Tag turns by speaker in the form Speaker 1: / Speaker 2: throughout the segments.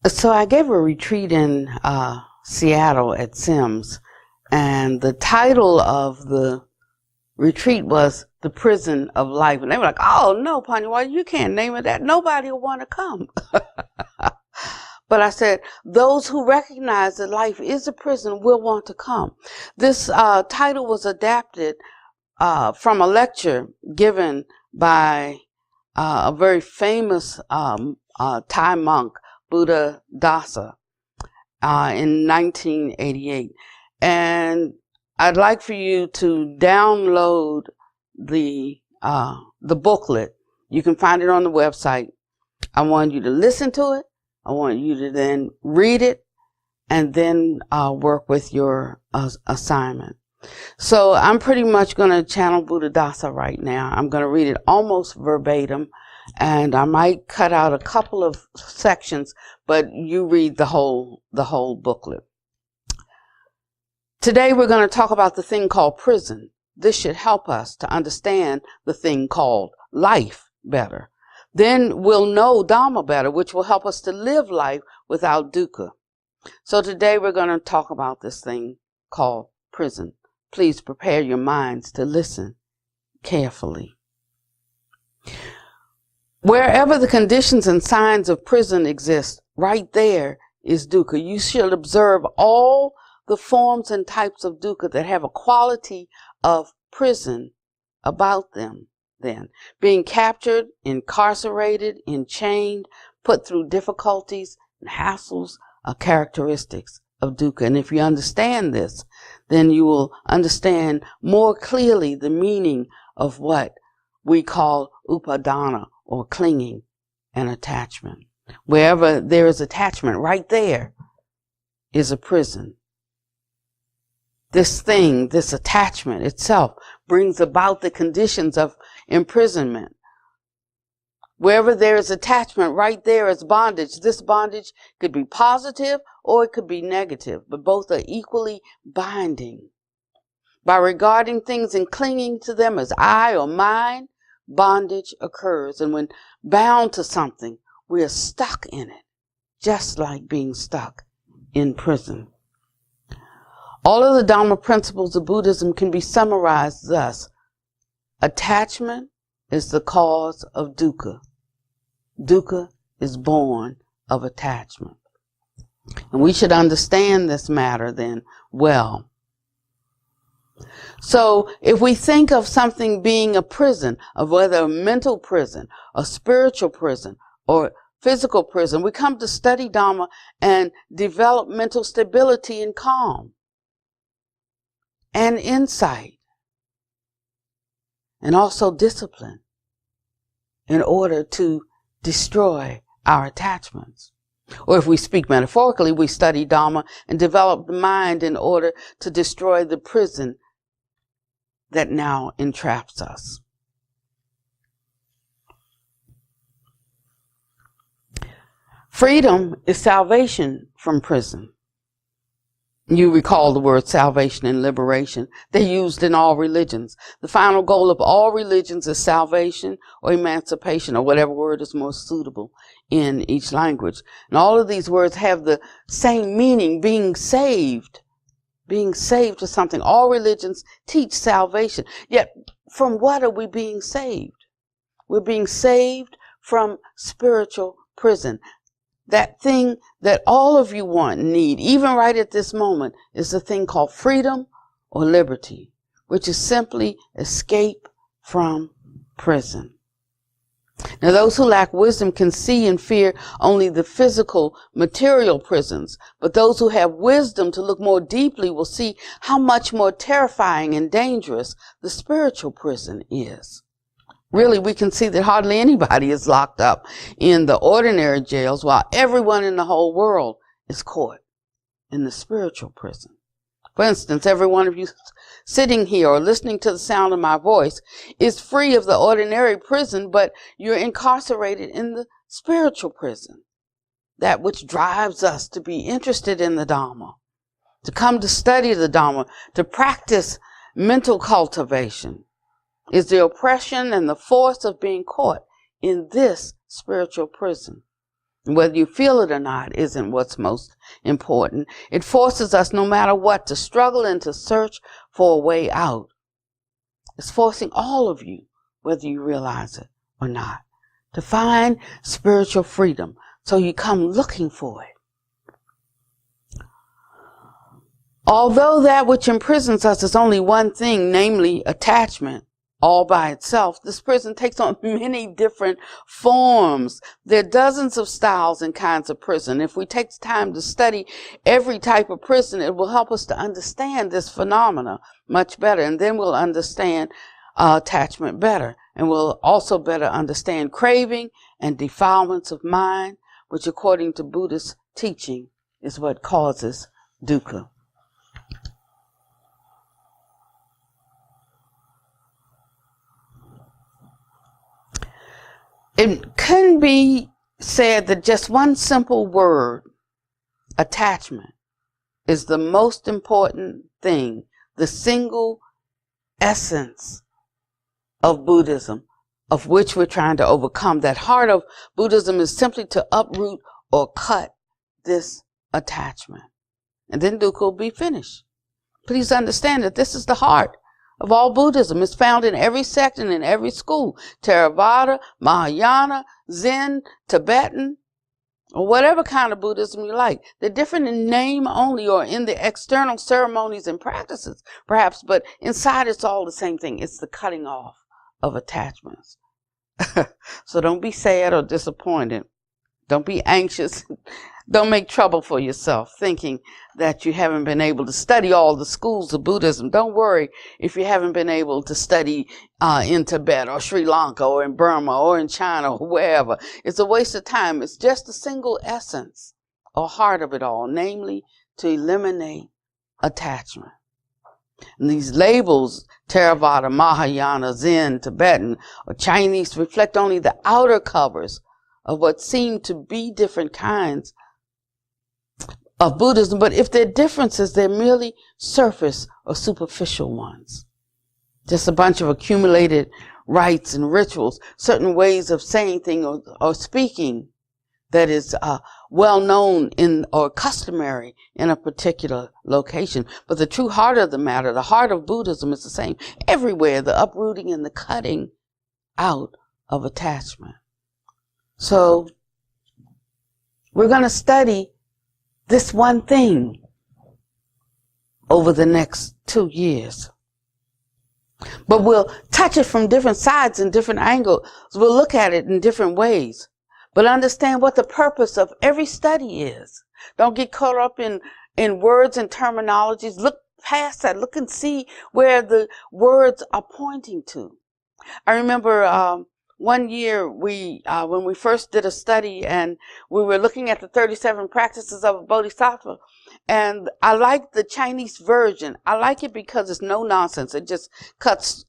Speaker 1: So I gave a retreat in Seattle at Sims, and the title of the retreat was The Prison of Life. And they were like, oh, no, Panya, you can't name it that. Nobody will want to come. But I said, those who recognize that life is a prison will want to come. This title was adapted from a lecture given by a very famous Thai monk, Buddha Dasa, in 1988. And I'd like for you to download the booklet. You can find it on the website. I want you to listen to it. I want you to then read it and then work with your assignment. So I'm pretty much going to channel Buddha Dasa right now. I'm going to read it almost verbatim, and I might cut out a couple of sections, but you read the whole booklet. Today we're going to talk about the thing called prison. This should help us to understand the thing called life better. Then we'll know Dhamma better, which will help us to live life without dukkha. So today we're going to talk about this thing called prison. Please prepare your minds to listen carefully. Wherever the conditions and signs of prison exist, right there is dukkha. You should observe all the forms and types of dukkha that have a quality of prison about them. Then being captured, incarcerated, enchained, put through difficulties and hassles are characteristics of dukkha. And if you understand this, then you will understand more clearly the meaning of what we call upadana, or clinging and attachment. Wherever there is attachment, right there is a prison. This thing, this attachment itself, brings about the conditions of imprisonment. Wherever there is attachment, right there is bondage. This bondage could be positive or it could be negative, but both are equally binding. By regarding things and clinging to them as I or mine, bondage occurs. And when bound to something, we are stuck in it, just like being stuck in prison. All of the Dhamma principles of Buddhism can be summarized thus. Attachment is the cause of dukkha. Dukkha is born of attachment. And we should understand this matter then well. So if we think of something being a prison, of whether a mental prison, a spiritual prison, or physical prison, we come to study Dhamma and develop mental stability and calm and insight, and also discipline in order to destroy our attachments. Or if we speak metaphorically, we study Dhamma and develop the mind in order to destroy the prison that now entraps us. Freedom is salvation from prison. You recall the word salvation and liberation. They're used in all religions. The final goal of all religions is salvation or emancipation, or whatever word is most suitable in each language. And all of these words have the same meaning, being saved to something. All religions teach salvation. Yet, from what are we being saved? We're being saved from spiritual prison. That thing that all of you want and need, even right at this moment, is the thing called freedom or liberty, which is simply escape from prison. Now, those who lack wisdom can see and fear only the physical, material prisons, but those who have wisdom to look more deeply will see how much more terrifying and dangerous the spiritual prison is. Really, we can see that hardly anybody is locked up in the ordinary jails, while everyone in the whole world is caught in the spiritual prison. For instance, every one of you sitting here or listening to the sound of my voice is free of the ordinary prison, but you're incarcerated in the spiritual prison. That which drives us to be interested in the Dhamma, to come to study the Dhamma, to practice mental cultivation, is the oppression and the force of being caught in this spiritual prison. Whether you feel it or not isn't what's most important. It forces us, no matter what, to struggle and to search for a way out. It's forcing all of you, whether you realize it or not, to find spiritual freedom. So you come looking for it. Although that which imprisons us is only one thing, namely attachment, all by itself, this prison takes on many different forms. There are dozens of styles and kinds of prison. If we take time to study every type of prison, it will help us to understand this phenomena much better. And then we'll understand attachment better. And we'll also better understand craving and defilements of mind, which according to Buddhist teaching is what causes dukkha. It can be said that just one simple word, attachment, is the most important thing, the single essence of Buddhism, of which we're trying to overcome. That heart of Buddhism is simply to uproot or cut this attachment. And then dukkha will be finished. Please understand that this is the heart of all Buddhism. It's found in every sect and in every school. Theravada, Mahayana, Zen, Tibetan, or whatever kind of Buddhism you like. They're different in name only or in the external ceremonies and practices, perhaps, but inside it's all the same thing. It's the cutting off of attachments. So don't be sad or disappointed. Don't be anxious. Don't make trouble for yourself thinking that you haven't been able to study all the schools of Buddhism. Don't worry if you haven't been able to study in Tibet or Sri Lanka or in Burma or in China or wherever. It's a waste of time. It's just the single essence or heart of it all, namely to eliminate attachment. And these labels, Theravada, Mahayana, Zen, Tibetan, or Chinese, reflect only the outer covers of what seem to be different kinds of Buddhism, but if they're differences, they're merely surface or superficial ones. Just a bunch of accumulated rites and rituals, certain ways of saying things or speaking that is well known in or customary in a particular location. But the true heart of the matter, the heart of Buddhism, is the same everywhere, the uprooting and the cutting out of attachment. So we're going to study this one thing over the next 2 years. But we'll touch it from different sides and different angles. We'll look at it in different ways. But understand what the purpose of every study is. Don't get caught up in words and terminologies. Look past that. Look and see where the words are pointing to. I remember one year when we first did a study and we were looking at the 37 practices of a bodhisattva, and I like the Chinese version. I like it because it's no nonsense. It just cuts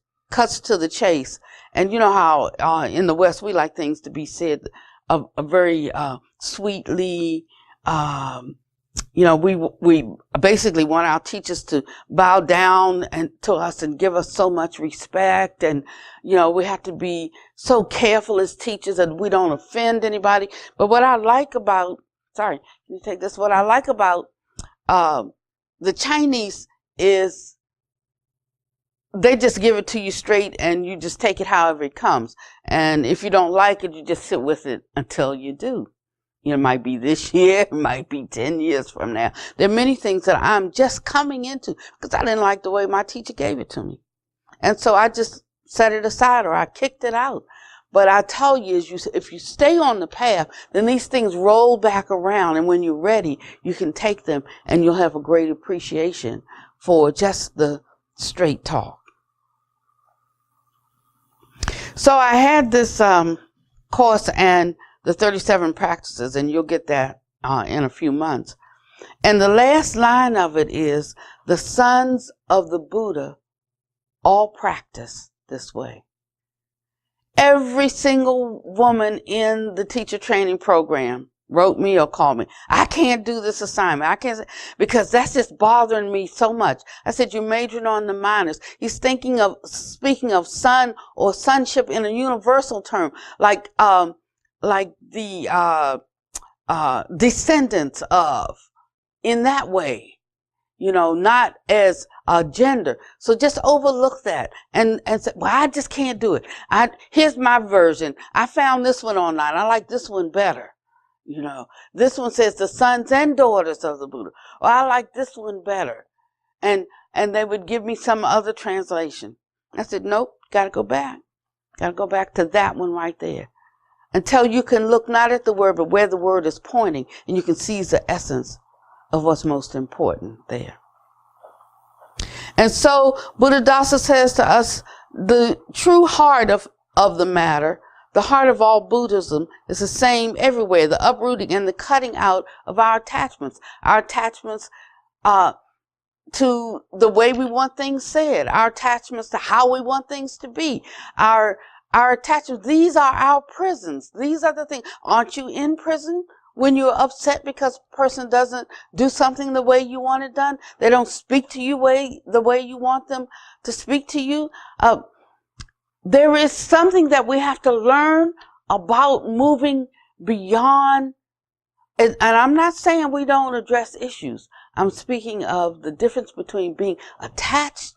Speaker 1: to the chase. And you know how in the West we like things to be said a very sweetly. We basically want our teachers to bow down to us and give us so much respect. And, we have to be so careful as teachers that we don't offend anybody. But what I like about, what I like about the Chinese is they just give it to you straight and you just take it however it comes. And if you don't like it, you just sit with it until you do. It might be this year, it might be 10 years from now. There are many things that I'm just coming into because I didn't like the way my teacher gave it to me. And so I just set it aside or I kicked it out. But I tell you, if you stay on the path, then these things roll back around. And when you're ready, you can take them and you'll have a great appreciation for just the straight talk. So I had this course and the 37 practices, and you'll get that in a few months. And the last line of it is, the sons of the Buddha all practice this way. Every single woman in the teacher training program wrote me or called me. I can't do this assignment. I can't, because that's just bothering me so much. I said, you're majoring on the minors. He's speaking of son or sonship in a universal term, like the descendants of, in that way, not as a gender. So just overlook that and say, well, I just can't do it. Here's my version. I found this one online. I like this one better. This one says the sons and daughters of the Buddha. Or I like this one better. And they would give me some other translation. I said, nope, gotta go back. Gotta go back to that one right there. Until you can look not at the word, but where the word is pointing, and you can seize the essence of what's most important there. And so Buddhadasa says to us, the true heart of the matter, the heart of all Buddhism, is the same everywhere, the uprooting and the cutting out of our attachments to the way we want things said, our attachments to how we want things to be, our attachments. These are our prisons. These are the things. Aren't you in prison when you're upset because a person doesn't do something the way you want it done? They don't speak to you the way you want them to speak to you. There is something that we have to learn about moving beyond. And I'm not saying we don't address issues. I'm speaking of the difference between being attached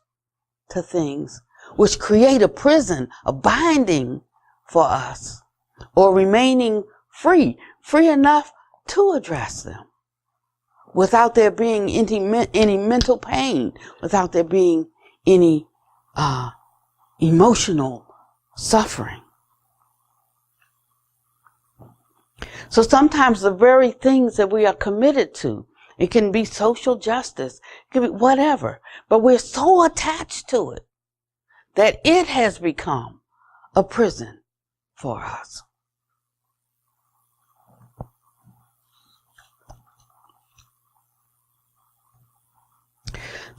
Speaker 1: to things which create a prison, a binding for us, or remaining free enough to address them without there being any mental pain, without there being any emotional suffering. So sometimes the very things that we are committed to, it can be social justice, it can be whatever, but we're so attached to it that it has become a prison for us.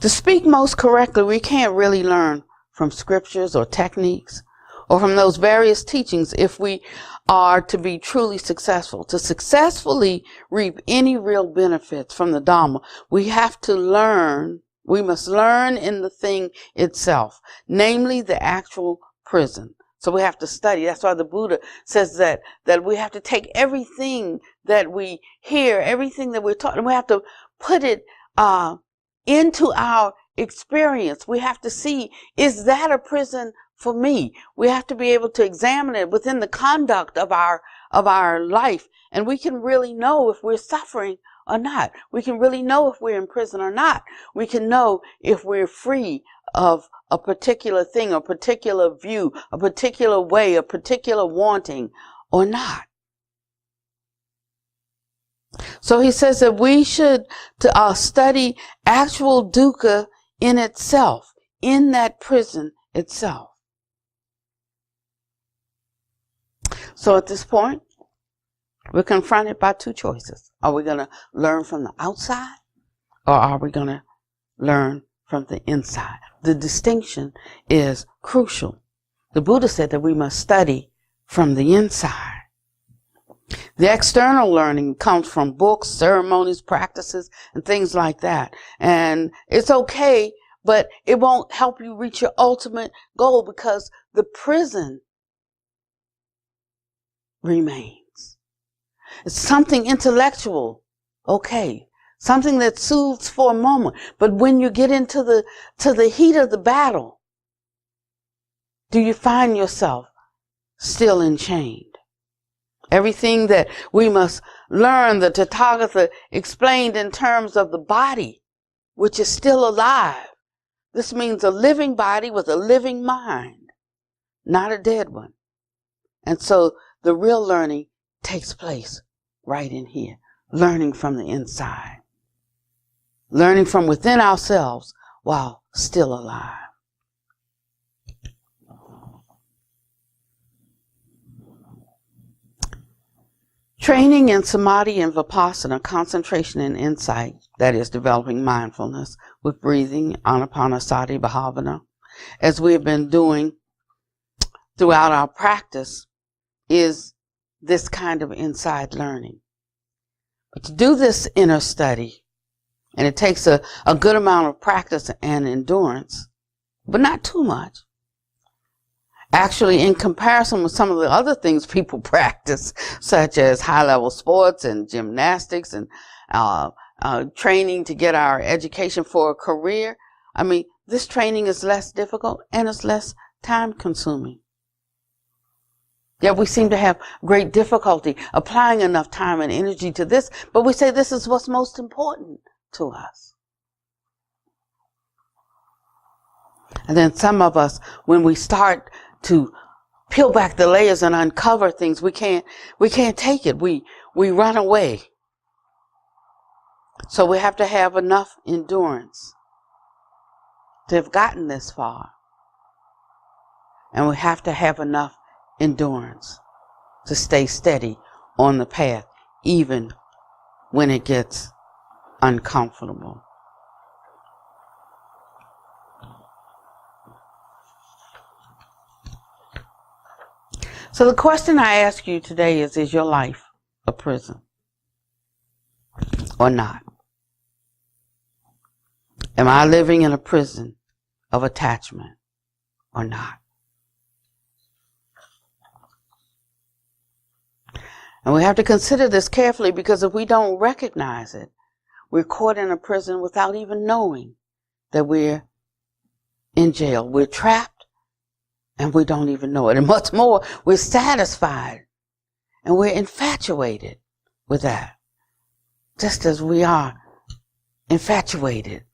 Speaker 1: To speak most correctly, we can't really learn from scriptures or techniques or from those various teachings if we are to be truly successful. To successfully reap any real benefits from the Dhamma, we must learn in the thing itself, namely the actual prison. So we have to study. That's why the Buddha says that we have to take everything that we hear, everything that we're taught, and we have to put it into our experience. We have to see, is that a prison for me? We have to be able to examine it within the conduct of our life, and we can really know if we're suffering or not. We can really know if we're in prison or not. We can know if we're free of a particular thing, a particular view, a particular way, a particular wanting or not. So he says that we should study actual dukkha in itself, in that prison itself. So at this point, we're confronted by two choices. Are we going to learn from the outside, or are we going to learn from the inside? The distinction is crucial. The Buddha said that we must study from the inside. The external learning comes from books, ceremonies, practices, and things like that. And it's okay, but it won't help you reach your ultimate goal because the prison remains. It's something intellectual, okay, something that soothes for a moment. But when you get into the heat of the battle, do you find yourself still enchained? Everything that we must learn, the Tathagata explained in terms of the body, which is still alive. This means a living body with a living mind, not a dead one. And so the real learning takes place right in here, learning from the inside, learning from within ourselves while still alive. Training in samadhi and vipassana, concentration and insight, that is developing mindfulness with breathing, anapanasati bhavana, as we have been doing throughout our practice, is this kind of inside learning. But to do this inner study, and it takes a good amount of practice and endurance, but not too much. Actually, in comparison with some of the other things people practice, such as high-level sports and gymnastics and training to get our education for a career, I mean, this training is less difficult and it's less time-consuming. Yet we seem to have great difficulty applying enough time and energy to this, but we say this is what's most important to us. And then some of us, when we start to peel back the layers and uncover things, we can't take it. We run away. So we have to have enough endurance to have gotten this far. And we have to have enough endurance to stay steady on the path, even when it gets uncomfortable. So the question I ask you today is your life a prison or not? Am I living in a prison of attachment or not? And we have to consider this carefully, because if we don't recognize it, we're caught in a prison without even knowing that we're in jail. We're trapped and we don't even know it. And much more, we're satisfied and we're infatuated with that. Just as we are infatuated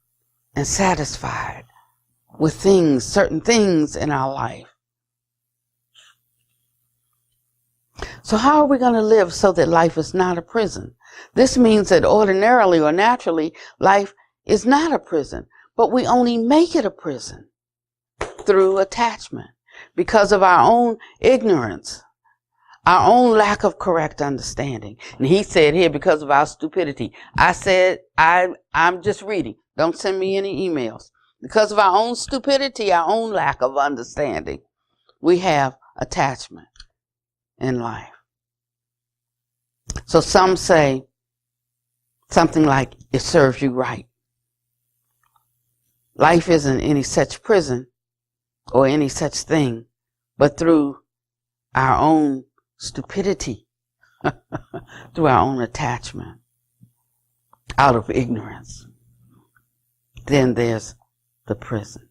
Speaker 1: and satisfied with things, certain things in our life. So how are we going to live so that life is not a prison? This means that ordinarily or naturally, life is not a prison, but we only make it a prison through attachment because of our own ignorance, our own lack of correct understanding. And he said here, because of our stupidity. I said, I'm just reading. Don't send me any emails. Because of our own stupidity, our own lack of understanding, we have attachment in life. So some say something like, it serves you right. Life isn't any such prison or any such thing, but through our own stupidity, through our own attachment, out of ignorance, then there's the prison.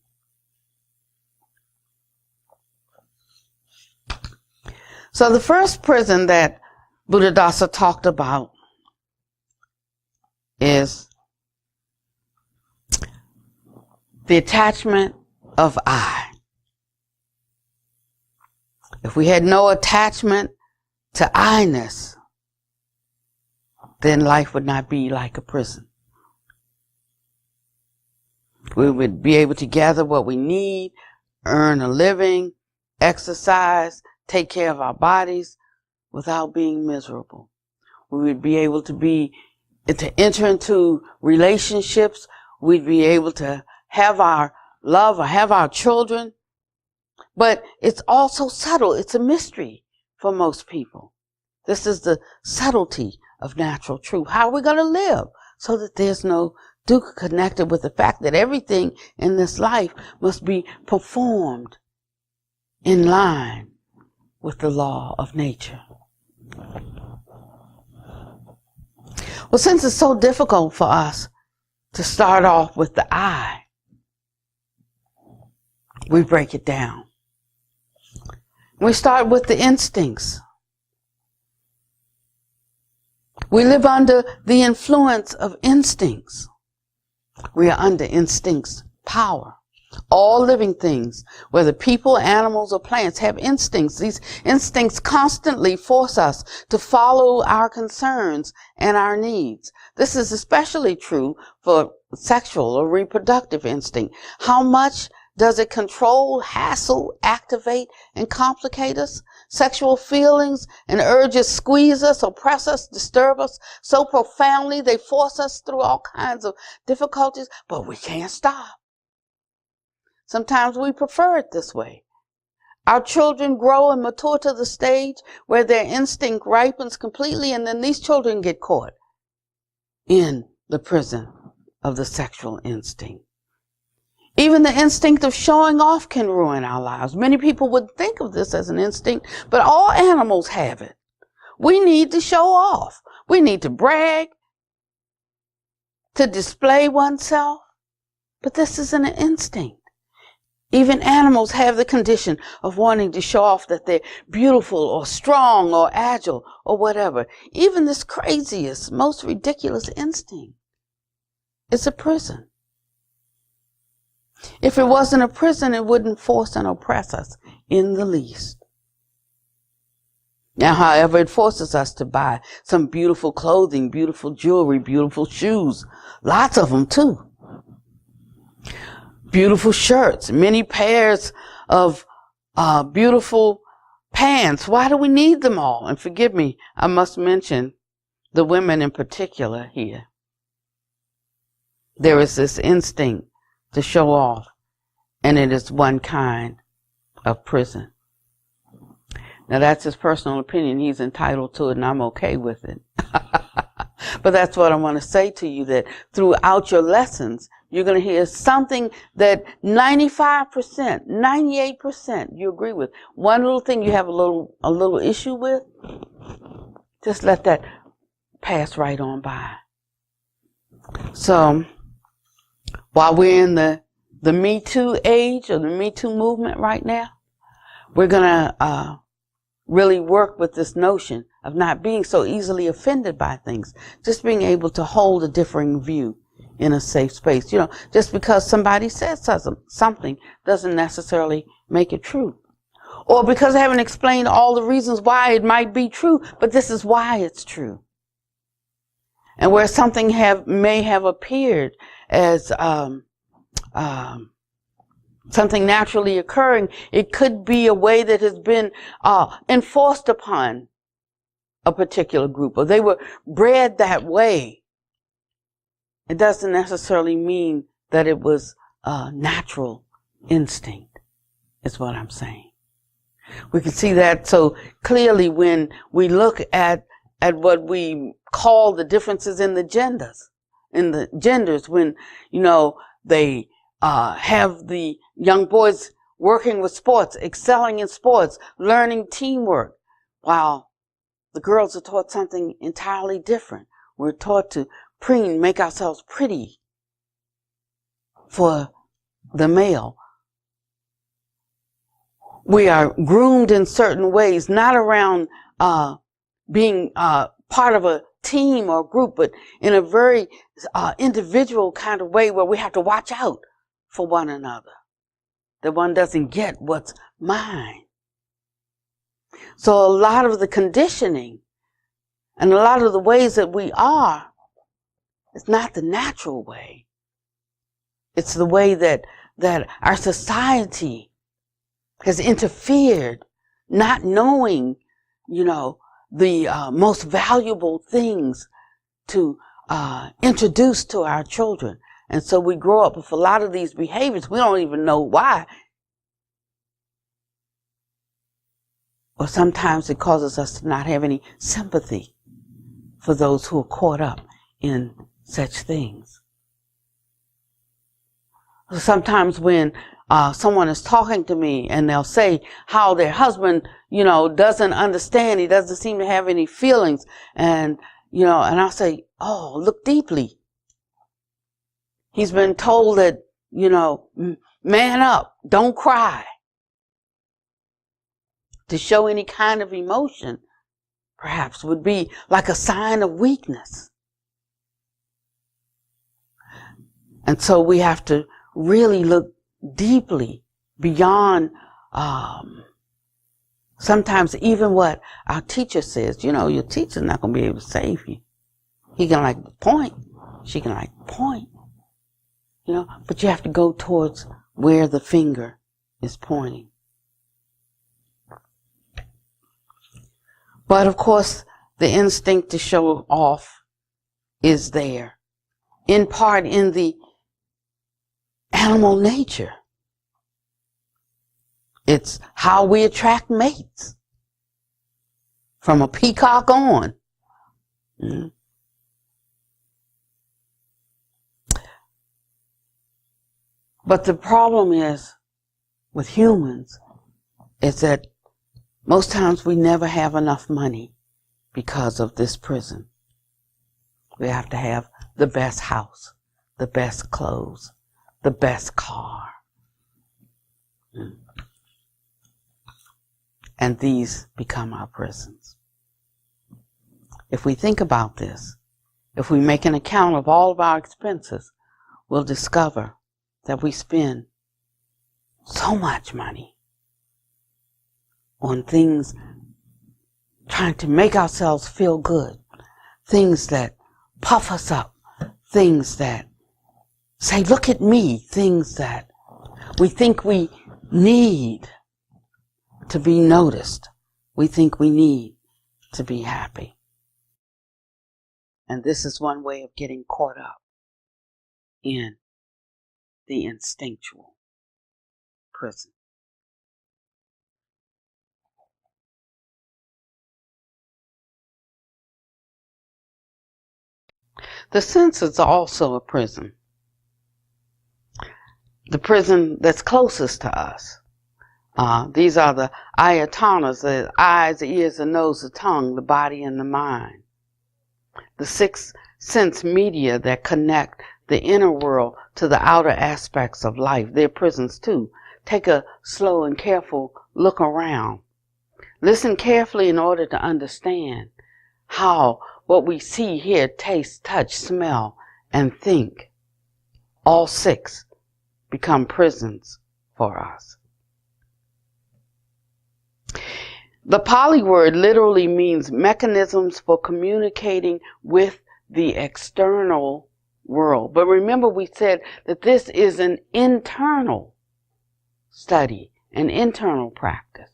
Speaker 1: So the first prison that Buddhadasa talked about is the attachment of I. If we had no attachment to I-ness, then life would not be like a prison. We would be able to gather what we need, earn a living, exercise, take care of our bodies without being miserable. We would be able to enter into relationships. We'd be able to have our love or have our children. But it's also subtle. It's a mystery for most people. This is the subtlety of natural truth. How are we going to live so that there's no dukkha connected with the fact that everything in this life must be performed in line with the law of nature? Well, since it's so difficult for us to start off with the I, we break it down. We start with the instincts. We live under the influence of instincts. We are under instincts' power. All living things, whether people, animals, or plants, have instincts. These instincts constantly force us to follow our concerns and our needs. This is especially true for sexual or reproductive instinct. How much does it control, hassle, activate, and complicate us? Sexual feelings and urges squeeze us, oppress us, disturb us so profoundly they force us through all kinds of difficulties, but we can't stop. Sometimes we prefer it this way. Our children grow and mature to the stage where their instinct ripens completely, and then these children get caught in the prison of the sexual instinct. Even the instinct of showing off can ruin our lives. Many people would think of this as an instinct, but all animals have it. We need to show off. We need to brag, to display oneself, but this is an instinct. Even animals have the condition of wanting to show off that they're beautiful or strong or agile or whatever. Even this craziest, most ridiculous instinct is a prison. If it wasn't a prison, it wouldn't force and oppress us in the least. Now, however, it forces us to buy some beautiful clothing, beautiful jewelry, beautiful shoes. Lots of them, too. Beautiful shirts, many pairs of beautiful pants. Why do we need them all? And forgive me, I must mention the women in particular here. There is this instinct to show off, and it is one kind of prison. Now, that's his personal opinion. He's entitled to it, and I'm okay with it. But that's what I want to say to you, that throughout your lessons, you're going to hear something that 95%, 98% you agree with. One little thing you have a little issue with, just let that pass right on by. So, while we're in the Me Too age, or the Me Too movement right now, we're going to really work with this notion of not being so easily offended by things, just being able to hold a differing view in a safe space. You know, just because somebody says something doesn't necessarily make it true. Or because I haven't explained all the reasons why it might be true, but this is why it's true. And where something may have appeared as something naturally occurring, it could be a way that has been enforced upon a particular group, or they were bred that way. It doesn't necessarily mean that it was a natural instinct, is what I'm saying. We can see that so clearly when we look at what we call the differences in the genders, when, you know, they have the young boys working with sports, excelling in sports, learning teamwork, while the girls are taught something entirely different. We're taught to preen, make ourselves pretty for the male. We are groomed in certain ways, not around being part of a team or group, but in a very individual kind of way where we have to watch out for one another, that one doesn't get what's mine. So a lot of the conditioning and a lot of the ways that we are, it's not the natural way. It's the way that our society has interfered, not knowing, you know, the most valuable things to introduce to our children. And so we grow up with a lot of these behaviors. We don't even know why. Or sometimes it causes us to not have any sympathy for those who are caught up in such things. Sometimes when someone is talking to me and they'll say how their husband, you know, doesn't understand, he doesn't seem to have any feelings, and, you know, and I'll say, oh, look deeply. He's been told that, you know, man up, don't cry. To show any kind of emotion, perhaps, would be like a sign of weakness. And so we have to really look deeply beyond sometimes even what our teacher says. You know, your teacher's not going to be able to save you. He can like the point. She can like the point. You know, but you have to go towards where the finger is pointing. But of course, the instinct to show off is there, in part in the animal nature. It's how we attract mates, from a peacock on. Mm-hmm. But the problem is with humans is that most times we never have enough money because of this prison. We have to have the best house, the best clothes, the best car. And these become our prisons. If we think about this, if we make an account of all of our expenses, we'll discover that we spend so much money on things trying to make ourselves feel good, things that puff us up, things that say, look at me, things that we think we need to be noticed. We think we need to be happy. And this is one way of getting caught up in the instinctual prison. The senses are also a prison. The prison that's closest to us. These are the ayatanas, the eyes, the ears, the nose, the tongue, the body, and the mind. The six sense media that connect the inner world to the outer aspects of life. They're prisons too. Take a slow and careful look around. Listen carefully in order to understand how what we see, hear, taste, touch, smell, and think, all six become prisons for us. The Pali word literally means mechanisms for communicating with the external world. But remember, we said that this is an internal study, an internal practice.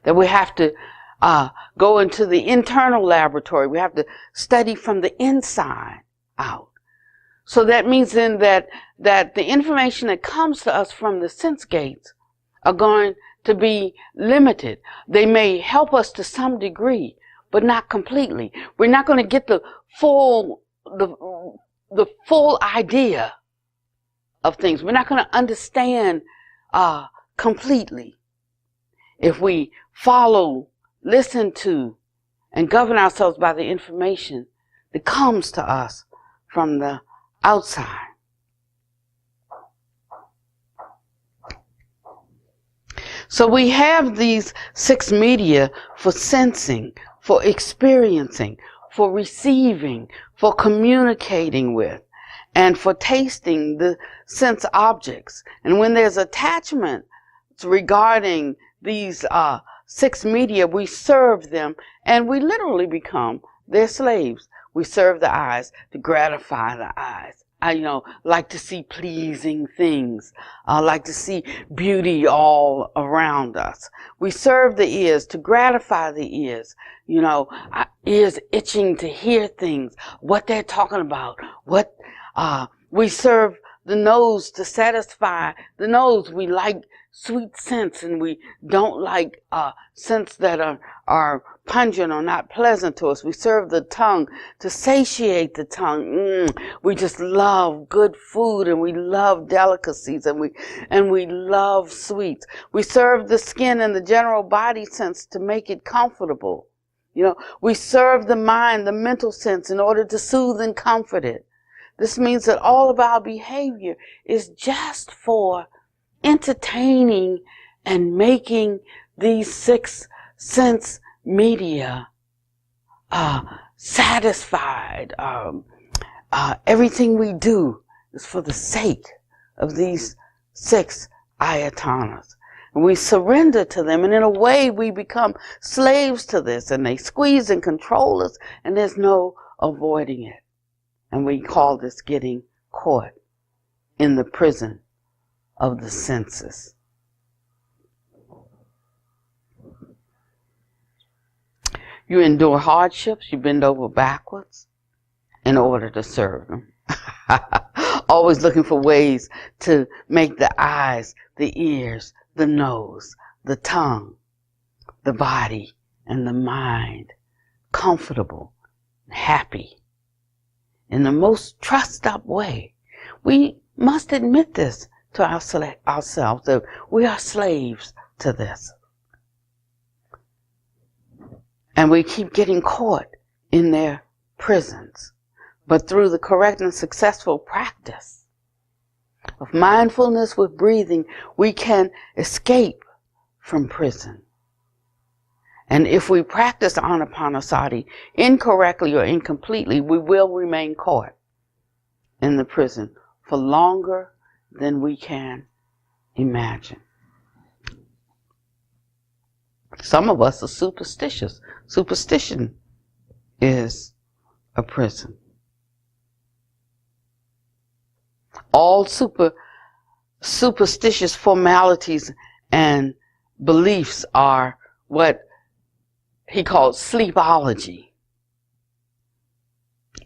Speaker 1: That we have to go into the internal laboratory. We have to study from the inside out. So that means then that the information that comes to us from the sense gates are going to be limited. They may help us to some degree, but not completely. We're not going to get the full idea of things. We're not going to understand completely. If we follow, listen to, and govern ourselves by the information that comes to us from the outside. So we have these six media for sensing, for experiencing, for receiving, for communicating with, and for tasting the sense objects. And when there's attachment regarding these six media, we serve them, and we literally become their slaves. We serve the eyes to gratify the eyes. I like to see pleasing things. I like to see beauty all around us. We serve the ears to gratify the ears. Our ears itching to hear things, what they're talking about. We serve the nose to satisfy the nose. We like sweet scents, and we don't like scents that are pungent or not pleasant to us. We serve the tongue to satiate the tongue. We just love good food, and we love delicacies, and we love sweets. We serve the skin and the general body sense to make it comfortable. We serve the mind, the mental sense, in order to soothe and comfort it. This means that all of our behavior is just for entertaining and making these six sense media satisfied. Everything we do is for the sake of these six ayatanas. And we surrender to them, and in a way we become slaves to this, and they squeeze and control us, and there's no avoiding it. And we call this getting caught in the prison of the senses. You endure hardships, you bend over backwards in order to serve them. Always looking for ways to make the eyes, the ears, the nose, the tongue, the body, and the mind comfortable, happy, in the most trussed up way. We must admit this to ourselves, that we are slaves to this. And we keep getting caught in their prisons. But through the correct and successful practice of mindfulness with breathing, we can escape from prison. And if we practice anapanasati incorrectly or incompletely, we will remain caught in the prison for longer than we can imagine. Some of us are superstitious. Superstition is a prison. All superstitious formalities and beliefs are what he called sleepology.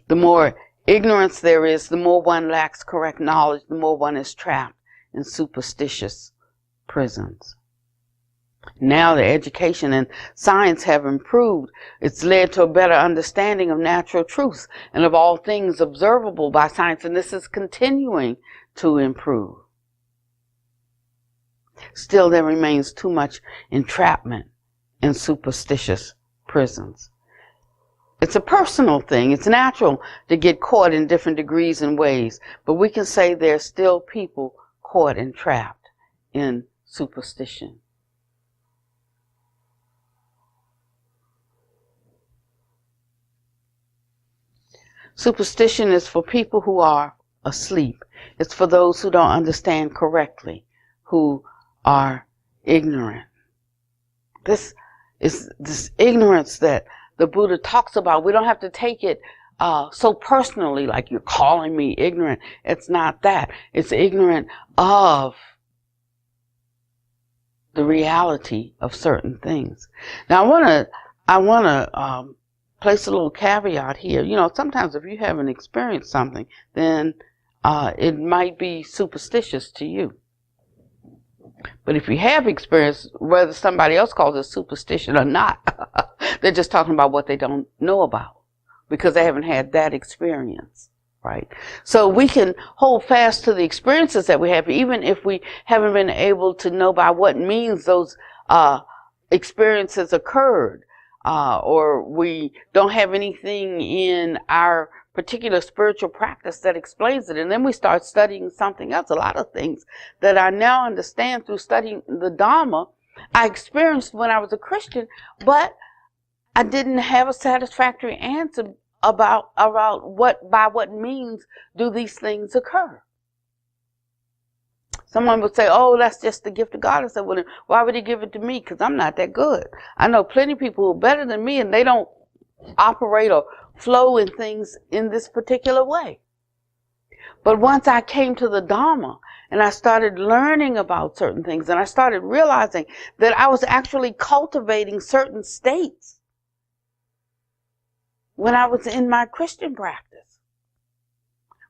Speaker 1: The more ignorance there is, the more one lacks correct knowledge, the more one is trapped in superstitious prisons. Now the education and science have improved. It's led to a better understanding of natural truths and of all things observable by science, and this is continuing to improve. Still, there remains too much entrapment in superstitious prisons. It's a personal thing. It's natural to get caught in different degrees and ways, but we can say there's still people caught and trapped in superstition. Superstition is for people who are asleep. It's for those who don't understand correctly, who are ignorant. This is this ignorance that the Buddha talks about. We don't have to take it so personally, like you're calling me ignorant. It's not that. It's ignorant of the reality of certain things. Now, I want to place a little caveat here. You know, sometimes if you haven't experienced something, then it might be superstitious to you. But if you have experienced, whether somebody else calls it superstition or not, they're just talking about what they don't know about because they haven't had that experience, right? So we can hold fast to the experiences that we have, even if we haven't been able to know by what means those experiences occurred. Or we don't have anything in our particular spiritual practice that explains it. And then we start studying something else. A lot of things that I now understand through studying the Dharma, I experienced when I was a Christian, but I didn't have a satisfactory answer about by what means do these things occur. Someone would say, oh, that's just the gift of God. I said, well, then why would he give it to me? Because I'm not that good. I know plenty of people who are better than me, and they don't operate or flow in things in this particular way. But once I came to the Dharma, and I started learning about certain things, and I started realizing that I was actually cultivating certain states when I was in my Christian practice.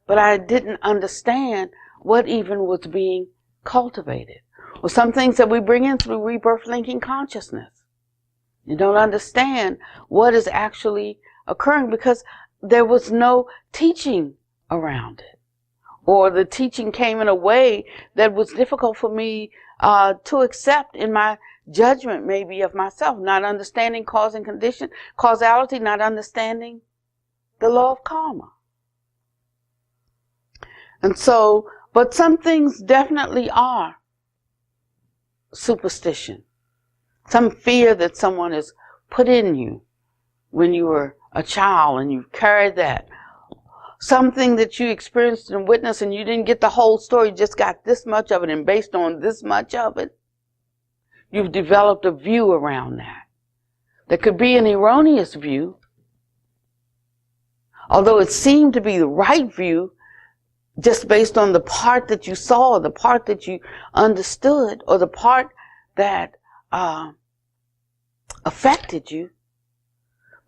Speaker 1: But I didn't understand what even was being cultivated. Well, some things that we bring in through rebirth linking consciousness. You don't understand what is actually occurring because there was no teaching around it. Or the teaching came in a way that was difficult for me to accept in my judgment maybe of myself. Not understanding cause and condition, causality, not understanding the law of karma. And so, but some things definitely are superstition. Some fear that someone has put in you when you were a child and you carried that. Something that you experienced and witnessed and you didn't get the whole story, you just got this much of it, and based on this much of it, you've developed a view around that. That could be an erroneous view, although it seemed to be the right view, just based on the part that you saw, the part that you understood, or the part that affected you.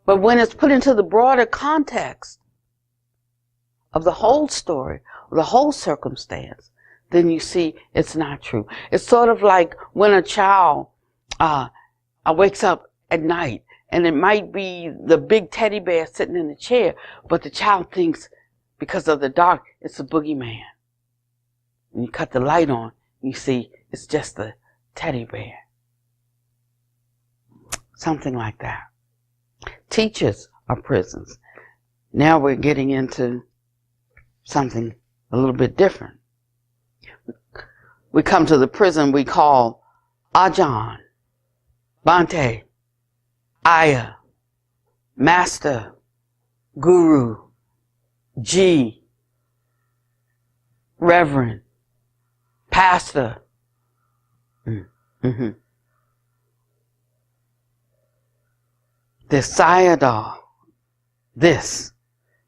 Speaker 1: But when it's put into the broader context of the whole story, or the whole circumstance, then you see it's not true. It's sort of like when a child wakes up at night, and it might be the big teddy bear sitting in the chair, but the child thinks, because of the dark, it's a boogeyman. and you cut the light on, you see it's just a teddy bear. Something like that. Teachers are prisons. Now we're getting into something a little bit different. We come to the prison we call Ajahn, Bhante, Ayah, Master, Guru, G, Reverend, Pastor. Mm-hmm. There's Sayadaw, this.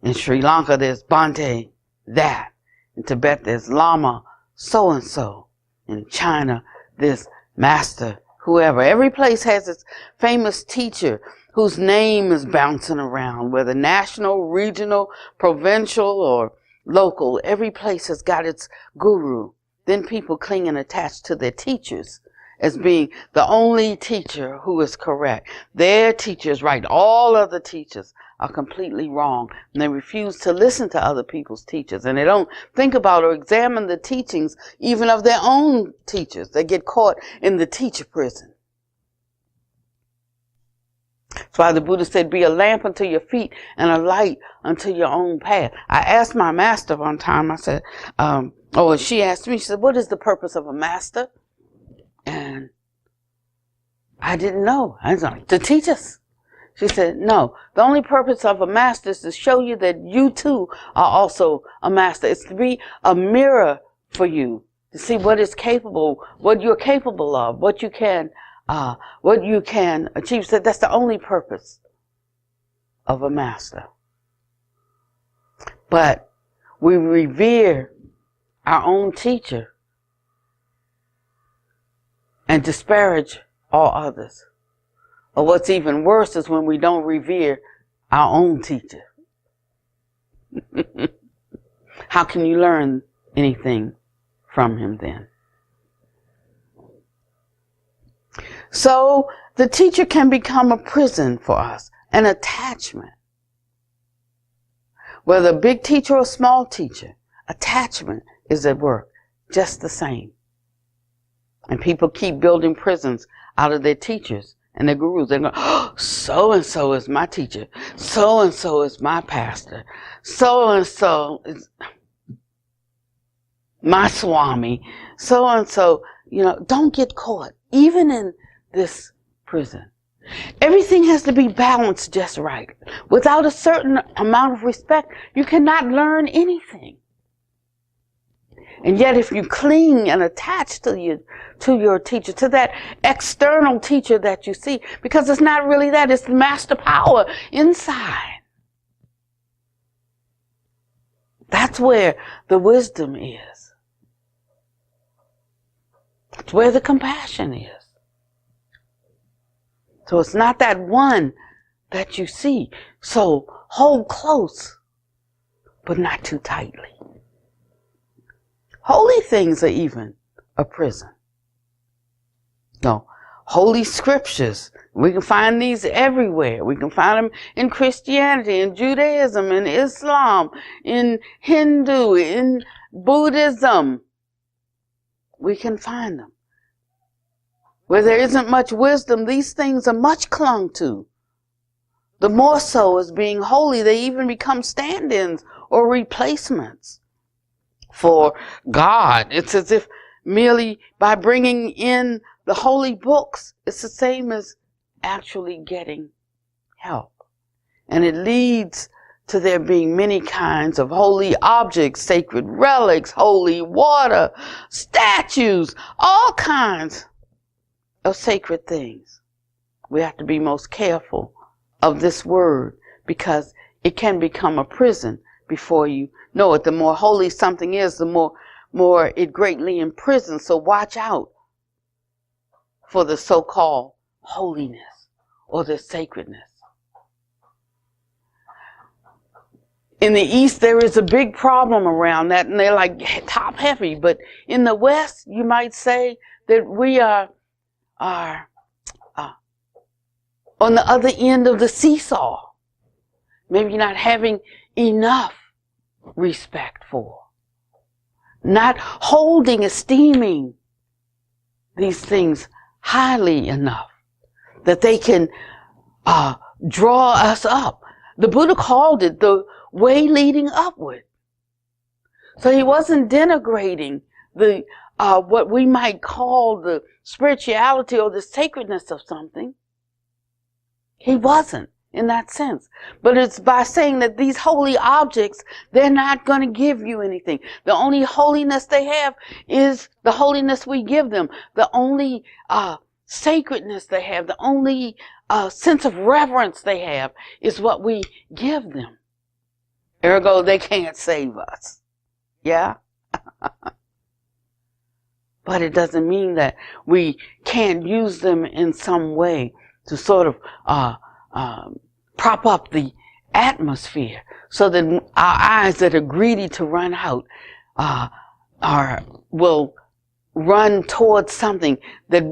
Speaker 1: In Sri Lanka, there's Bhante, that. In Tibet, there's Lama, so-and-so. In China, there's Master, whoever. Every place has its famous teacher whose name is bouncing around, whether national, regional, provincial, or local. Every place has got its guru. Then people cling and attach to their teachers as being the only teacher who is correct. Their teachers right. All other teachers are completely wrong. And they refuse to listen to other people's teachers. And they don't think about or examine the teachings even of their own teachers. They get caught in the teacher prison. That's why the Buddha said, be a lamp unto your feet and a light unto your own path. I asked my master one time, I said, she asked me, she said, what is the purpose of a master? And I didn't know. I was like, to teach us. She said, no, the only purpose of a master is to show you that you too are also a master. It's to be a mirror for you, to see what is capable, what you're capable of, what you can achieve. She said, that's the only purpose of a master. But we revere our own teacher and disparage all others. Or what's even worse is when we don't revere our own teacher. How can you learn anything from him then? So the teacher can become a prison for us, an attachment. Whether a big teacher or a small teacher, attachment is at work just the same. And people keep building prisons out of their teachers and their gurus. They go, oh, so-and-so is my teacher. So-and-so is my pastor. So-and-so is my Swami. So-and-so, don't get caught, even in this prison. Everything has to be balanced just right. Without a certain amount of respect, you cannot learn anything. And yet if you cling and attach to your teacher, to that external teacher that you see, because it's not really that, it's the master power inside. That's where the wisdom is. That's where the compassion is. So it's not that one that you see. So hold close, but not too tightly. Holy things are even a prison. No, holy scriptures, we can find these everywhere. We can find them in Christianity, in Judaism, in Islam, in Hindu, in Buddhism. We can find them. Where there isn't much wisdom, these things are much clung to. The more so as being holy, they even become stand-ins or replacements for God. It's as if merely by bringing in the holy books, it's the same as actually getting help. And it leads to there being many kinds of holy objects, sacred relics, holy water, statues, all kinds of sacred things. We have to be most careful of this word because it can become a prison before you know it. The more holy something is, the more it greatly imprisons. So watch out for the so-called holiness or the sacredness. In the East, there is a big problem around that, and they're like top heavy. But in the West, you might say that we are on the other end of the seesaw. Maybe not having enough respect for. not holding, esteeming these things highly enough that they can draw us up. The Buddha called it the way leading upward. So he wasn't denigrating the what we might call the spirituality or the sacredness of something. He wasn't in that sense. But it's by saying that these holy objects, they're not going to give you anything. The only holiness they have is the holiness we give them. The only sacredness they have, the only sense of reverence they have is what we give them. Ergo, they can't save us. Yeah? But it doesn't mean that we can't use them in some way to sort of prop up the atmosphere so that our eyes that are greedy to run out will run towards something that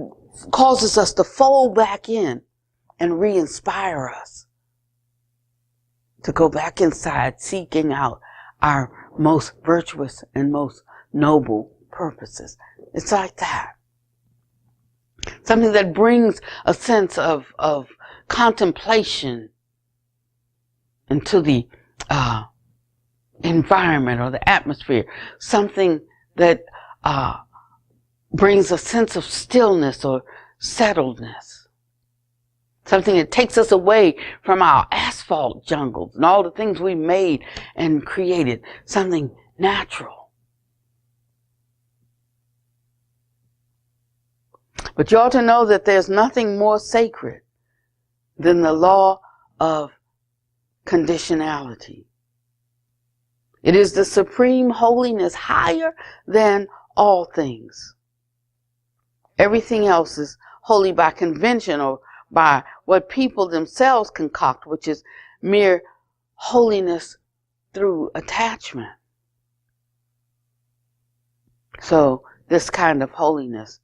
Speaker 1: causes us to fold back in and re-inspire us to go back inside seeking out our most virtuous and most noble purposes. It's like that. Something that brings a sense of contemplation into the environment or the atmosphere. Something that brings a sense of stillness or settledness. Something that takes us away from our asphalt jungles and all the things we made and created. Something natural. But you ought to know that there's nothing more sacred than the law of conditionality. It is the supreme holiness higher than all things. Everything else is holy by convention or by what people themselves concoct, which is mere holiness through attachment. So this kind of holiness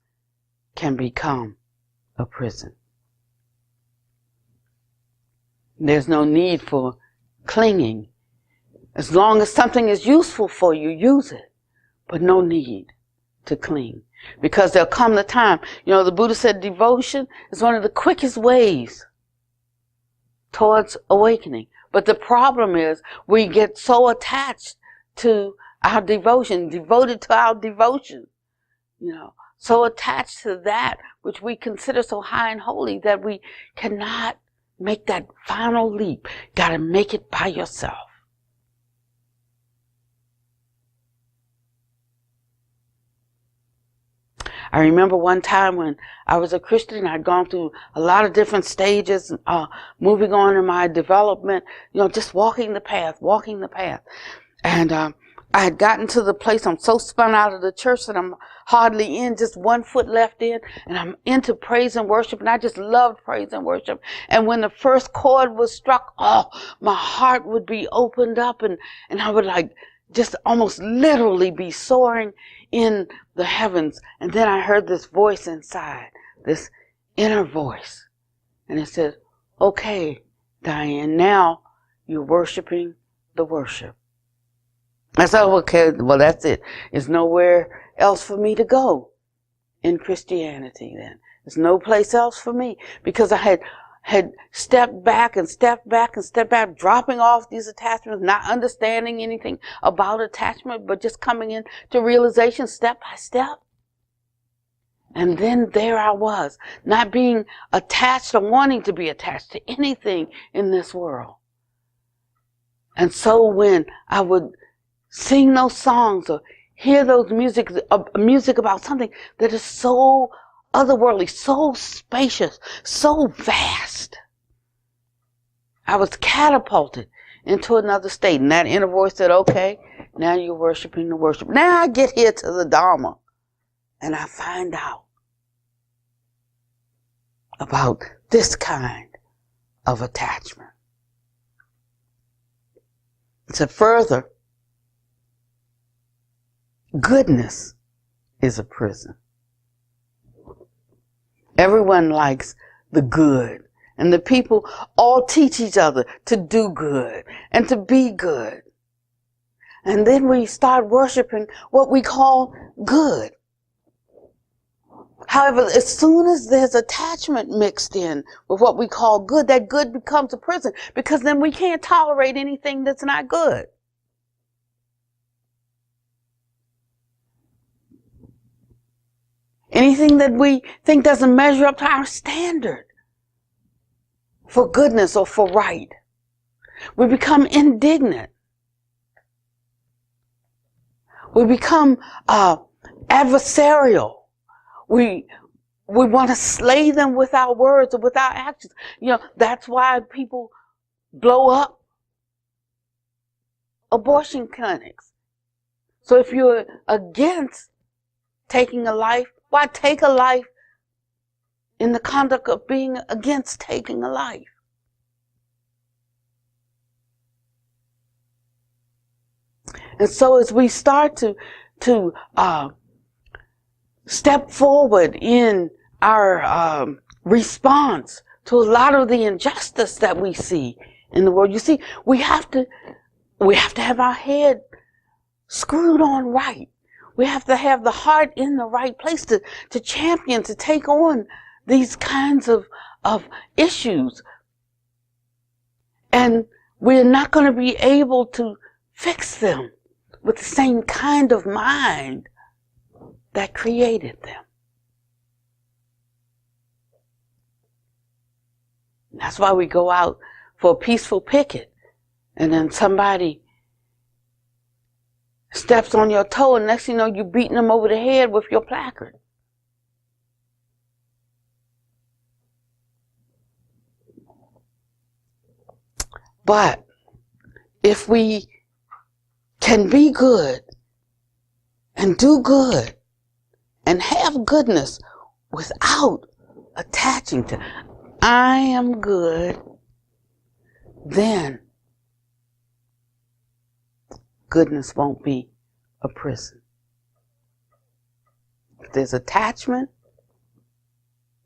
Speaker 1: can become a prison. There's no need for clinging. As long as something is useful for you, use it. But no need to cling. Because there'll come the time, the Buddha said devotion is one of the quickest ways towards awakening. But the problem is we get so attached to our devotion, devoted to our devotion, so attached to that which we consider so high and holy that we cannot make that final leap. Got to make it by yourself. I remember one time when I was a Christian, I'd gone through a lot of different stages, moving on in my development, just walking the path. And I had gotten to the place, I'm so spun out of the church that I'm hardly in, just one foot left in, and I'm into praise and worship, and I just loved praise and worship. And when the first chord was struck, my heart would be opened up, and I would just almost literally be soaring in the heavens. And then I heard this voice inside, this inner voice, and it said, okay, Diane, now you're worshiping the worship. I said, okay, well, that's it. There's nowhere else for me to go in Christianity then. There's no place else for me, because I had stepped back, dropping off these attachments, not understanding anything about attachment, but just coming into realization step by step. And then there I was, not being attached or wanting to be attached to anything in this world. And so when I would sing those songs or hear those music about something that is so otherworldly, so spacious, so vast, I was catapulted into another state. And that inner voice said, okay, now you're worshiping the worship. Now I get here to the Dharma and I find out about this kind of attachment. It said further, goodness is a prison. Everyone likes the good. And the people all teach each other to do good and to be good. And then we start worshiping what we call good. However, as soon as there's attachment mixed in with what we call good, that good becomes a prison, because then we can't tolerate anything that's not good. Anything that we think doesn't measure up to our standard for goodness or for right. We become indignant. We become adversarial. We want to slay them with our words or with our actions. That's why people blow up abortion clinics. So if you're against taking a life, why take a life in the conduct of being against taking a life? And so as we start to step forward in our response to a lot of the injustice that we see in the world, you see, we have to have our head screwed on right. We have to have the heart in the right place to champion, to take on these kinds of issues. And we're not going to be able to fix them with the same kind of mind that created them. That's why we go out for a peaceful picket, and then somebody steps on your toe, and next thing you know, you're beating them over the head with your placard. But if we can be good and do good and have goodness without attaching to I am good, then goodness won't be a prison. If there's attachment,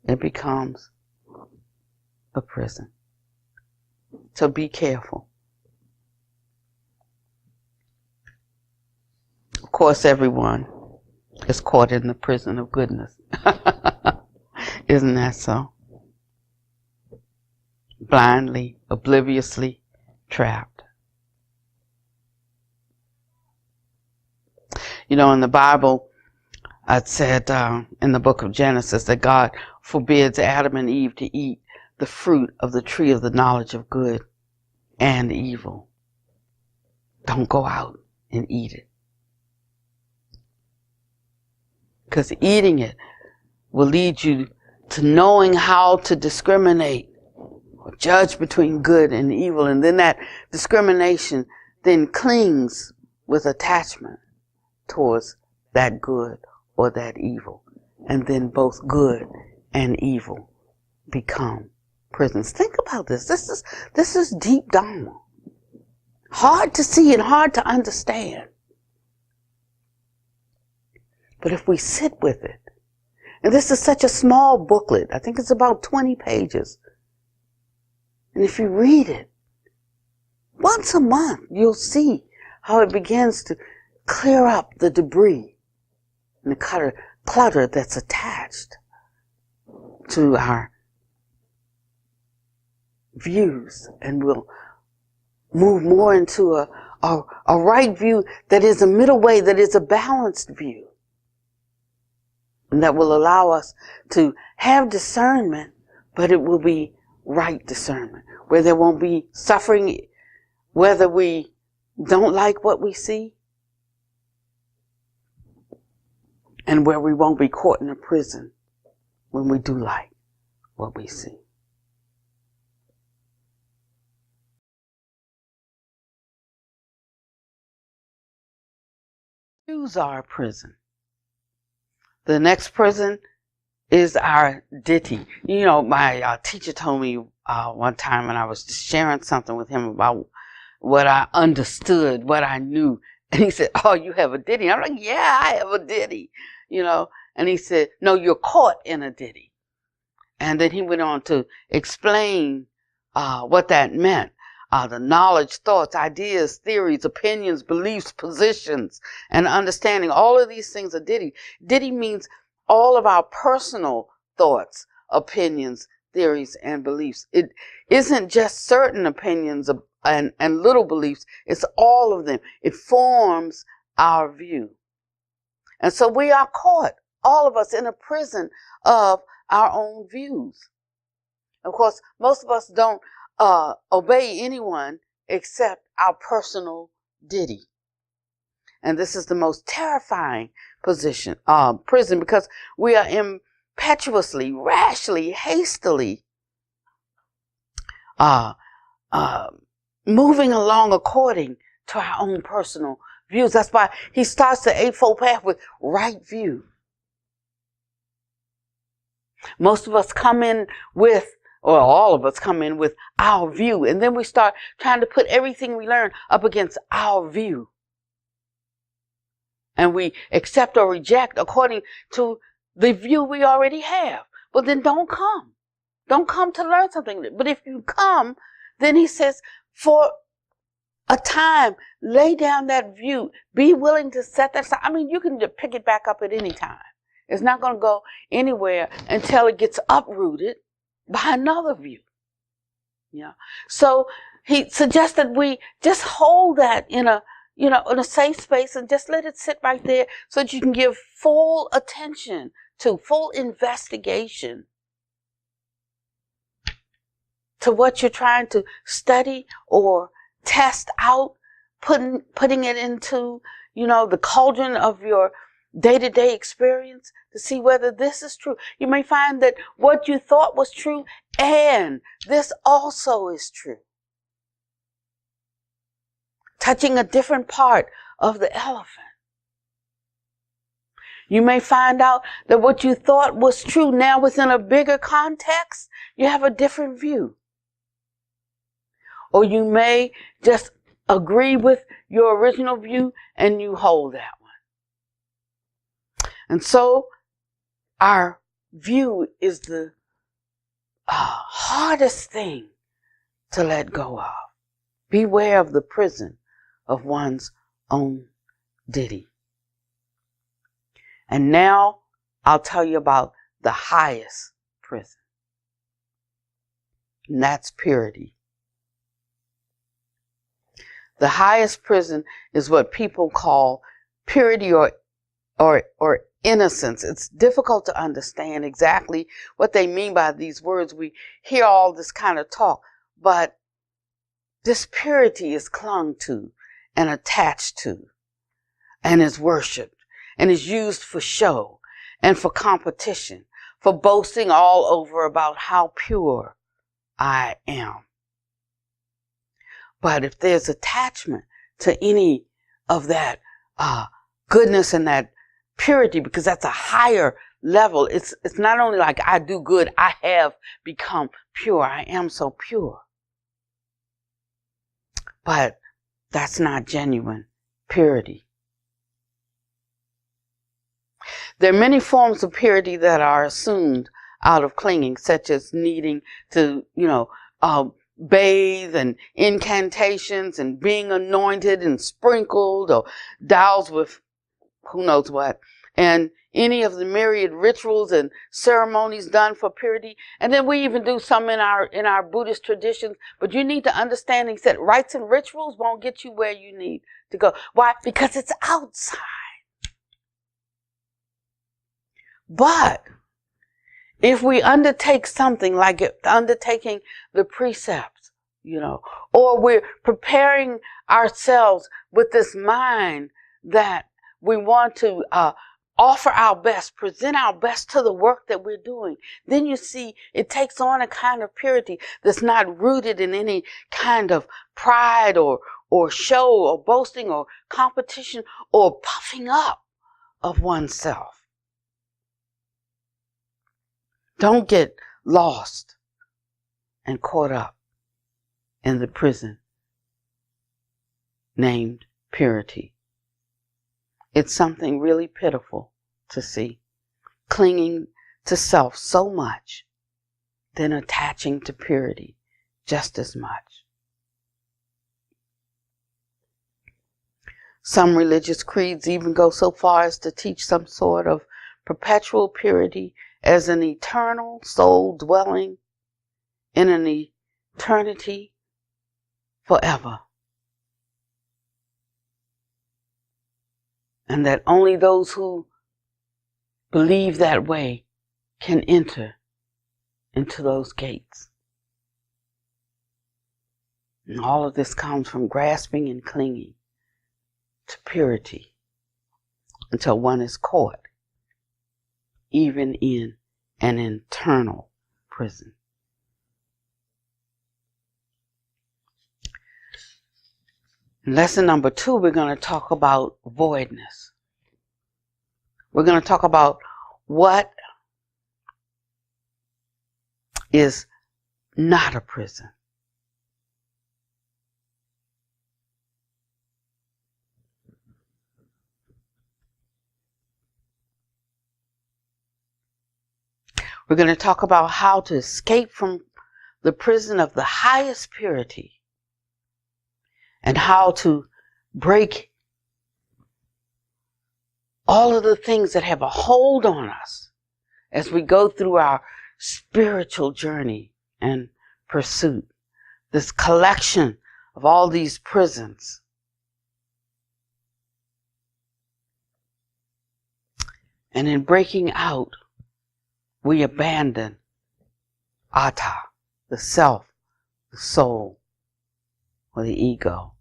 Speaker 1: it becomes a prison. So be careful. Of course, everyone is caught in the prison of goodness. Isn't that so? Blindly, obliviously trapped. In the Bible, it said in the book of Genesis that God forbids Adam and Eve to eat the fruit of the tree of the knowledge of good and evil. Don't go out and eat it. Because eating it will lead you to knowing how to discriminate or judge between good and evil. And then that discrimination then clings with attachment towards that good or that evil. And then both good and evil become prisons. Think about this. This is deep Dharma. Hard to see and hard to understand. But if we sit with it, and this is such a small booklet, I think it's about 20 pages. And if you read it, once a month, you'll see how it begins to clear up the debris and the clutter that's attached to our views, and we'll move more into a right view that is a middle way, that is a balanced view, and that will allow us to have discernment, but it will be right discernment, where there won't be suffering, whether we don't like what we see, and where we won't be caught in a prison when we do like what we see. Choose our prison. The next prison is our ditthi. My teacher told me one time when I was sharing something with him about what I understood, what I knew. And he said, "Oh, you have a ditthi." I'm like, "Yeah, I have a ditthi." And he said, "No, you're caught in a ditthi." And then he went on to explain what that meant. the knowledge, thoughts, ideas, theories, opinions, beliefs, positions, and understanding. All of these things are Didi. Didi means all of our personal thoughts, opinions, theories, and beliefs. It isn't just certain opinions and little beliefs. It's all of them. It forms our view. And so we are caught, all of us, in a prison of our own views. Of course, most of us don't obey anyone except our personal Didi. And this is the most terrifying prison, because we are impetuously, rashly, hastily moving along according to our own personal views. That's why he starts the Eightfold Path with right view. Most of us come in with, or all of us come in with our view, and then we start trying to put everything we learn up against our view. And we accept or reject according to the view we already have. But then don't come. Don't come to learn something. But if you come, then he says, for a time, lay down that view. Be willing to set that aside. I mean, you can just pick it back up at any time. It's not going to go anywhere until it gets uprooted by another view. Yeah. So he suggested we just hold that in a safe space and just let it sit right there so that you can give full attention to, full investigation to what you're trying to study or test out, putting it into, the cauldron of your day-to-day experience to see whether this is true. You may find that what you thought was true and this also is true. Touching a different part of the elephant. You may find out that what you thought was true now within a bigger context, you have a different view. Or you may just agree with your original view and you hold that one. And so our view is the hardest thing to let go of. Beware of the prison of one's own Didi. And now I'll tell you about the highest prison. And that's purity. The highest prison is what people call purity or innocence. It's difficult to understand exactly what they mean by these words. We hear all this kind of talk, but this purity is clung to and attached to and is worshipped and is used for show and for competition, for boasting all over about how pure I am. But if there's attachment to any of that goodness and that purity, because that's a higher level, it's not only like I do good, I have become pure, I am so pure. But that's not genuine purity. There are many forms of purity that are assumed out of clinging, such as needing to, bathe and incantations and being anointed and sprinkled or doused with who knows what, and any of the myriad rituals and ceremonies done for purity. And then we even do some in our Buddhist traditions. But you need to understand, he said, rites and rituals won't get you where you need to go. Why? Because it's outside. But if we undertake something like undertaking the precepts, or we're preparing ourselves with this mind that we want to offer our best, present our best to the work that we're doing, then you see it takes on a kind of purity that's not rooted in any kind of pride or show or boasting or competition or puffing up of oneself. Don't get lost and caught up in the prison named purity. It's something really pitiful to see. Clinging to self so much, then attaching to purity just as much. Some religious creeds even go so far as to teach some sort of perpetual purity as an eternal soul dwelling in an eternity forever. And that only those who believe that way can enter into those gates. And all of this comes from grasping and clinging to purity until one is caught, even in an internal prison. In lesson number 2, we're going to talk about voidness. We're going to talk about what is not a prison. We're going to talk about how to escape from the prison of the highest purity and how to break all of the things that have a hold on us as we go through our spiritual journey and pursuit. This collection of all these prisons. And in breaking out, we abandon Atta, the self, the soul, or the ego.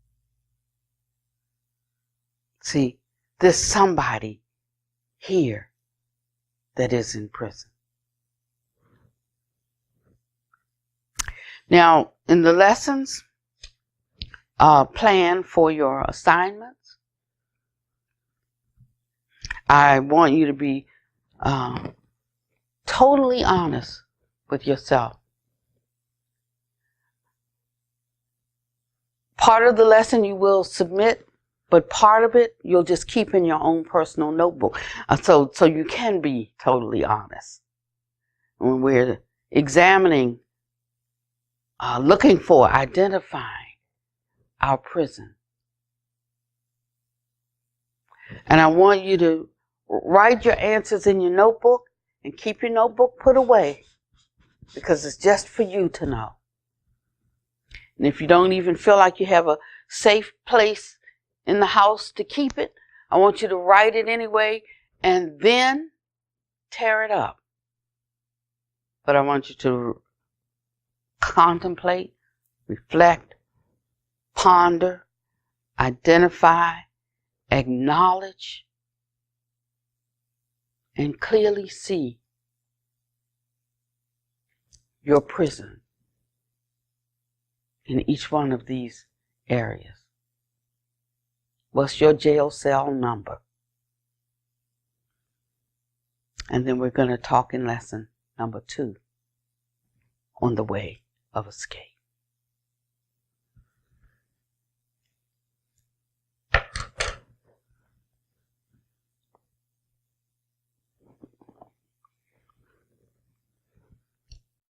Speaker 1: See, there's somebody here that is in prison. Now, in the lessons, plan for your assignments. I want you to be totally honest with yourself. Part of the lesson you will submit, but part of it you'll just keep in your own personal notebook. So you can be totally honest. When we're examining, looking for, identifying our prison. And I want you to write your answers in your notebook and keep your notebook put away, because it's just for you to know. And if you don't even feel like you have a safe place in the house to keep it, I want you to write it anyway and then tear it up. But I want you to contemplate, reflect, ponder, identify, acknowledge, and clearly see your prison in each one of these areas. What's your jail cell number? And then we're going to talk in lesson number 2 on the way of escape.